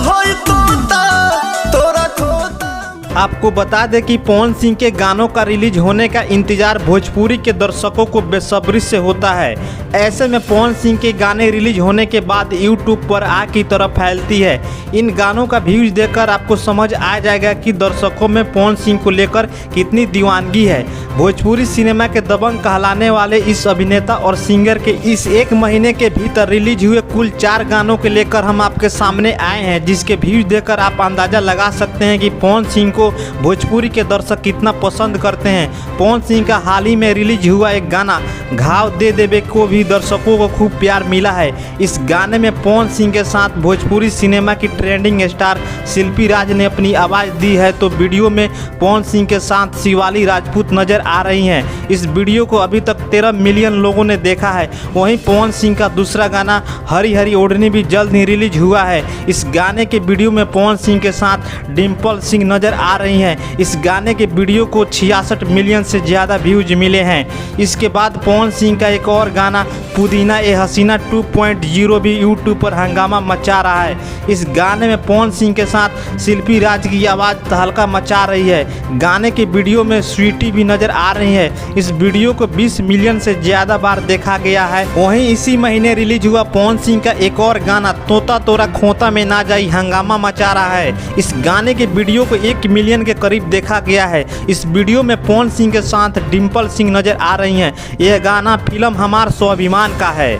होई तोता तोरा खोता। आपको बता दें कि पवन सिंह के गानों का रिलीज होने का इंतजार भोजपुरी के दर्शकों को बेसब्री से होता है। ऐसे में पवन सिंह के गाने रिलीज होने के बाद यूट्यूब पर आग की तरह फैलती है। इन गानों का व्यूज देखकर आपको समझ आ जाएगा कि दर्शकों में पवन सिंह को लेकर कितनी दीवानगी है। भोजपुरी सिनेमा के दबंग कहलाने वाले इस अभिनेता और सिंगर के इस एक महीने के भीतर रिलीज हुए कुल 4 गानों के लेकर हम आपके सामने आए हैं, जिसके व्यूज देखकर आप अंदाजा लगा सकते हैं कि पवन सिंह को भोजपुरी के दर्शक कितना पसंद करते हैं। पवन सिंह का हाल ही में रिलीज हुआ एक गाना घाव दे देवे को भी दर्शकों को खूब प्यार मिला है। इस गाने में पवन सिंह के साथ भोजपुरी सिनेमा की ट्रेंडिंग स्टार शिल्पी राज ने अपनी आवाज़ दी है, तो वीडियो में पवन सिंह के साथ शिवाली राजपूत नजर आ रही हैं। इस वीडियो को अभी तक 13 मिलियन लोगों ने देखा है। वहीं पवन सिंह का दूसरा गाना हरी हरी ओढ़नी भी जल्द ही रिलीज हुआ है। इस गाने के वीडियो में पवन सिंह के साथ डिम्पल सिंह नजर आ रही हैं। इस गाने के वीडियो को 66 मिलियन से ज़्यादा व्यूज मिले हैं। इसके बाद पवन सिंह का एक और गाना पुदीना ए हसीना 2.0 भी यूट्यूब पर हंगामा मचा रहा है। इस गाने में पवन सिंह के साथ शिल्पी राज की आवाज़ तहलका मचा रही है। गाने के वीडियो में स्वीटी भी नज़र आ रही है। इस वीडियो को 20 मिलियन से ज़्यादा बार देखा गया है। वहीं इसी महीने रिलीज हुआ पवन सिंह का एक और गाना तोता तोरा खोता में ना जाई हंगामा मचा रहा है। इस गाने के वीडियो को 1 मिलियन के करीब देखा गया है। इस वीडियो में पवन सिंह के साथ डिम्पल सिंह नजर आ रही हैं। यह गाना फिल्म हमार स्वाभिमान का है।